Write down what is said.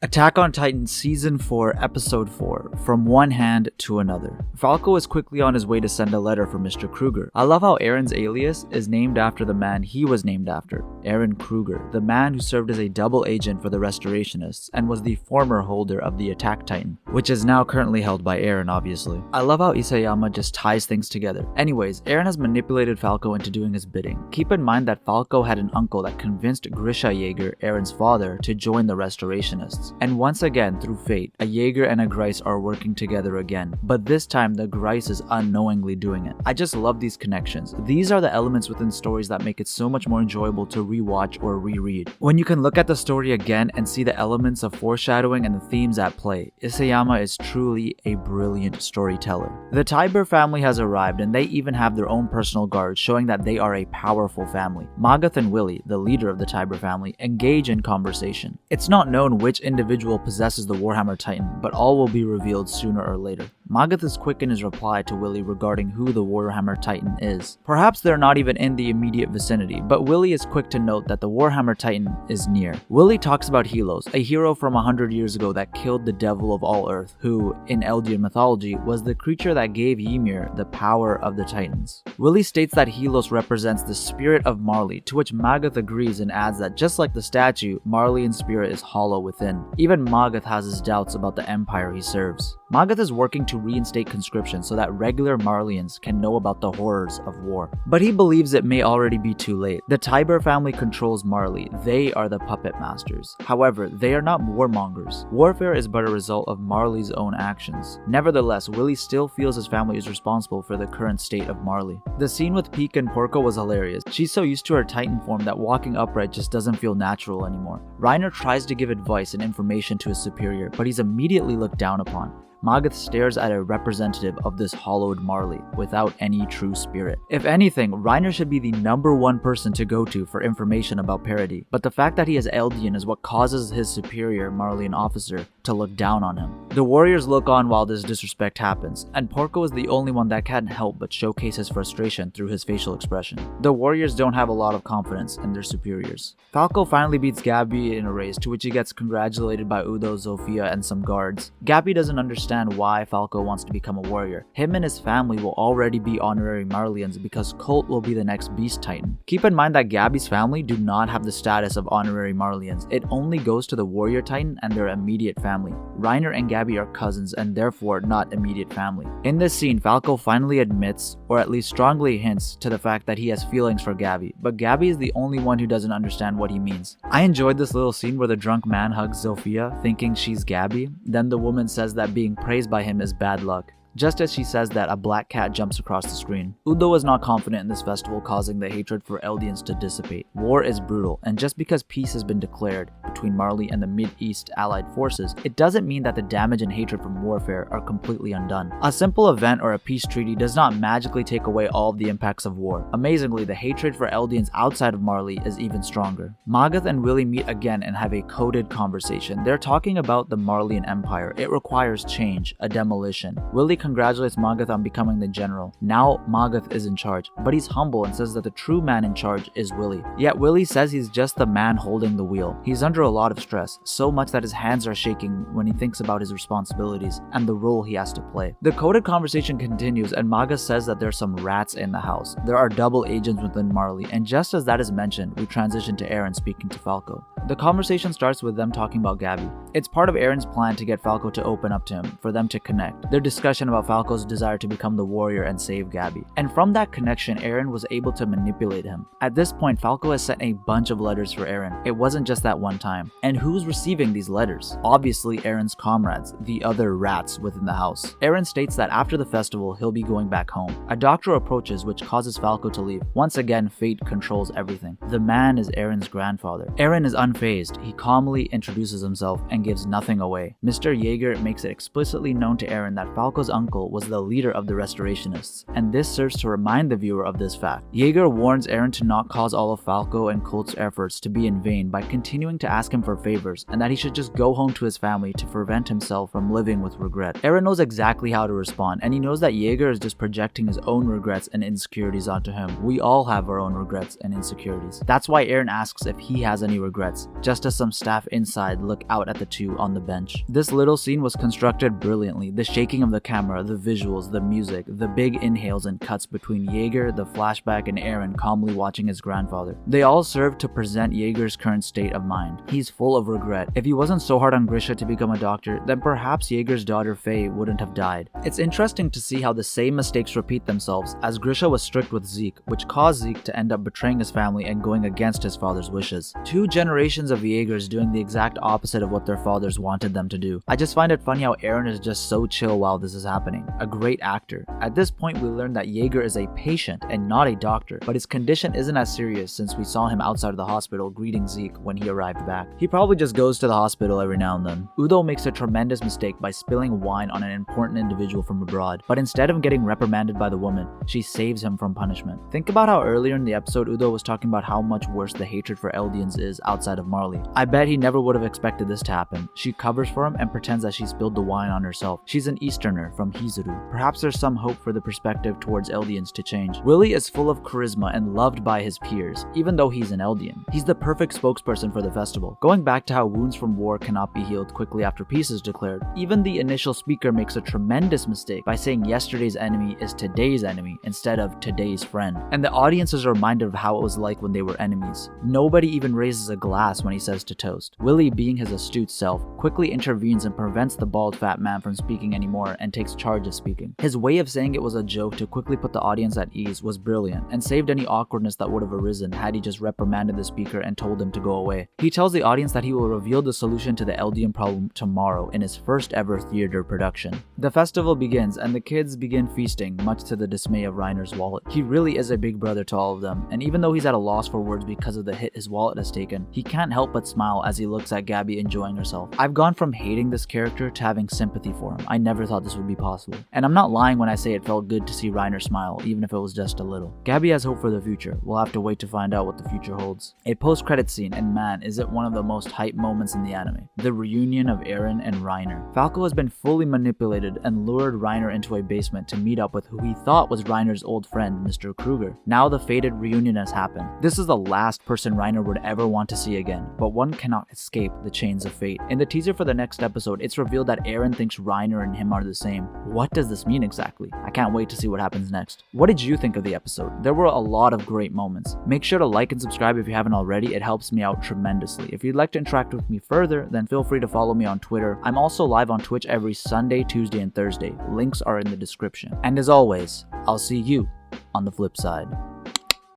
Attack on Titan Season 4, Episode 4, From One Hand to Another. Falco is quickly on his way to send a letter for Mr. Kruger. I love how Eren's alias is named after the man he was named after, Eren Kruger, the man who served as a double agent for the Restorationists and was the former holder of the Attack Titan, which is now currently held by Eren, obviously. I love how Isayama just ties things together. Anyways, Eren has manipulated Falco into doing his bidding. Keep in mind that Falco had an uncle that convinced Grisha Jaeger, Eren's father, to join the Restorationists. And once again, through fate, a Jaeger and a Grice are working together again, but this time the Grice is unknowingly doing it. I just love these connections. These are the elements within stories that make it so much more enjoyable to rewatch or reread. When you can look at the story again and see the elements of foreshadowing and the themes at play, Isayama is truly a brilliant storyteller. The Tiber family has arrived and they even have their own personal guards, showing that they are a powerful family. Magath and Willy, the leader of the Tiber family, engage in conversation. It's not known which individual possesses the Warhammer Titan, but all will be revealed sooner or later. Magath is quick in his reply to Willy regarding who the Warhammer Titan is. Perhaps they're not even in the immediate vicinity, but Willy is quick to note that the Warhammer Titan is near. Willy talks about Helos, a hero from 100 years ago that killed the devil of all Earth, who, in Eldian mythology, was the creature that gave Ymir the power of the Titans. Willy states that Helos represents the spirit of Marley, to which Magath agrees and adds that just like the statue, Marleyan's spirit is hollow within. Even Magath has his doubts about the empire he serves. Magath is working to reinstate conscription so that regular Marleyans can know about the horrors of war. But he believes it may already be too late. The Tiber family controls Marley. They are the puppet masters. However, they are not warmongers. Warfare is but a result of Marley's own actions. Nevertheless, Willy still feels his family is responsible for the current state of Marley. The scene with Peek and Porco was hilarious. She's so used to her Titan form that walking upright just doesn't feel natural anymore. Reiner tries to give advice and information to his superior, but he's immediately looked down upon. Magath stares at a representative of this hollowed Marley, without any true spirit. If anything, Reiner should be the #1 person to go to for information about Parody, but the fact that he is Eldian is what causes his superior Marleyan officer to look down on him. The warriors look on while this disrespect happens, and Porco is the only one that can't help but showcase his frustration through his facial expression. The warriors don't have a lot of confidence in their superiors. Falco finally beats Gabi in a race, to which he gets congratulated by Udo, Zofia, and some guards. Gabi doesn't understand why Falco wants to become a warrior. Him and his family will already be honorary Marleyans because Colt will be the next Beast Titan. Keep in mind that Gabi's family do not have the status of honorary Marleyans. It only goes to the Warrior Titan and their immediate family. Reiner and Gabi are cousins and therefore not immediate family. In this scene, Falco finally admits, or at least strongly hints, to the fact that he has feelings for Gabi, but Gabi is the only one who doesn't understand what he means. I enjoyed this little scene where the drunk man hugs Zofia, thinking she's Gabi. Then the woman says that being praised by him is bad luck. Just as she says that, a black cat jumps across the screen. Udo is not confident in this festival, causing the hatred for Eldians to dissipate. War is brutal, and just because peace has been declared between Marley and the Mid-East allied forces, it doesn't mean that the damage and hatred from warfare are completely undone. A simple event or a peace treaty does not magically take away all of the impacts of war. Amazingly, the hatred for Eldians outside of Marley is even stronger. Magath and Willy meet again and have a coded conversation. They're talking about the Marleyan Empire. It requires change, a demolition. Willy congratulates Magath on becoming the general. Now Magath is in charge, but he's humble and says that the true man in charge is Willy. Yet Willy says he's just the man holding the wheel. He's under a lot of stress, so much that his hands are shaking when he thinks about his responsibilities and the role he has to play. The coded conversation continues and Magath says that there's some rats in the house. There are double agents within Marley, and just as that is mentioned, we transition to Eren speaking to Falco. The conversation starts with them talking about Gabi. It's part of Eren's plan to get Falco to open up to him, for them to connect. Their discussion about Falco's desire to become the warrior and save Gabi. And from that connection, Eren was able to manipulate him. At this point, Falco has sent a bunch of letters for Eren. It wasn't just that one time. And who's receiving these letters? Obviously Eren's comrades, the other rats within the house. Eren states that after the festival, he'll be going back home. A doctor approaches, which causes Falco to leave. Once again, fate controls everything. The man is Eren's grandfather. Eren is unfazed. He calmly introduces himself and gives nothing away. Mr. Jaeger makes it explicitly known to Eren that Falco's uncle was the leader of the Restorationists, and this serves to remind the viewer of this fact. Jaeger warns Eren to not cause all of Falco and Colt's efforts to be in vain by continuing to ask him for favors, and that he should just go home to his family to prevent himself from living with regret. Eren knows exactly how to respond, and he knows that Jaeger is just projecting his own regrets and insecurities onto him. We all have our own regrets and insecurities. That's why Eren asks if he has any regrets, just as some staff inside look out at the two on the bench. This little scene was constructed brilliantly. The shaking of the camera, the visuals, the music, the big inhales and cuts between Jaeger, the flashback, and Aaron calmly watching his grandfather. They all serve to present Jaeger's current state of mind. He's full of regret. If he wasn't so hard on Grisha to become a doctor, then perhaps Jaeger's daughter Faye wouldn't have died. It's interesting to see how the same mistakes repeat themselves, as Grisha was strict with Zeke, which caused Zeke to end up betraying his family and going against his father's wishes. 2 generations of Jaegers doing the exact opposite of what their fathers wanted them to do. I just find it funny how Aaron is just so chill while this is happening. A great actor. At this point, we learn that Jaeger is a patient and not a doctor, but his condition isn't as serious since we saw him outside of the hospital greeting Zeke when he arrived back. He probably just goes to the hospital every now and then. Udo makes a tremendous mistake by spilling wine on an important individual from abroad, but instead of getting reprimanded by the woman, she saves him from punishment. Think about how earlier in the episode Udo was talking about how much worse the hatred for Eldians is outside of Marley. I bet he never would have expected this to happen. She covers for him and pretends that she spilled the wine on herself. She's an Easterner from Hizuru. Perhaps there's some hope for the perspective towards Eldians to change. Willie is full of charisma and loved by his peers, even though he's an Eldian. He's the perfect spokesperson for the festival. Going back to how wounds from war cannot be healed quickly after peace is declared, even the initial speaker makes a tremendous mistake by saying yesterday's enemy is today's enemy instead of today's friend. And the audience is reminded of how it was like when they were enemies. Nobody even raises a glass when he says to toast. Willie, being his astute self, quickly intervenes and prevents the bald fat man from speaking anymore and takes charge of speaking. His way of saying it was a joke to quickly put the audience at ease was brilliant and saved any awkwardness that would have arisen had he just reprimanded the speaker and told him to go away. He tells the audience that he will reveal the solution to the Eldian problem tomorrow in his first ever theater production. The festival begins and the kids begin feasting, much to the dismay of Reiner's wallet. He really is a big brother to all of them, and even though he's at a loss for words because of the hit his wallet has taken, he can't help but smile as he looks at Gabby enjoying herself. I've gone from hating this character to having sympathy for him. I never thought this would be possible. And I'm not lying when I say it felt good to see Reiner smile, even if it was just a little. Gabby has hope for the future. We'll have to wait to find out what the future holds. A post-credit scene, and man, is it one of the most hype moments in the anime. The reunion of Eren and Reiner. Falco has been fully manipulated and lured Reiner into a basement to meet up with who he thought was Reiner's old friend, Mr. Kruger. Now the fated reunion has happened. This is the last person Reiner would ever want to see again, but one cannot escape the chains of fate. In the teaser for the next episode, it's revealed that Eren thinks Reiner and him are the same. What does this mean exactly? I can't wait to see what happens next. What did you think of the episode? There were a lot of great moments. Make sure to like and subscribe if you haven't already. It helps me out tremendously. If you'd like to interact with me further, then feel free to follow me on Twitter. I'm also live on Twitch every Sunday, Tuesday, and Thursday. Links are in the description. And as always, I'll see you on the flip side.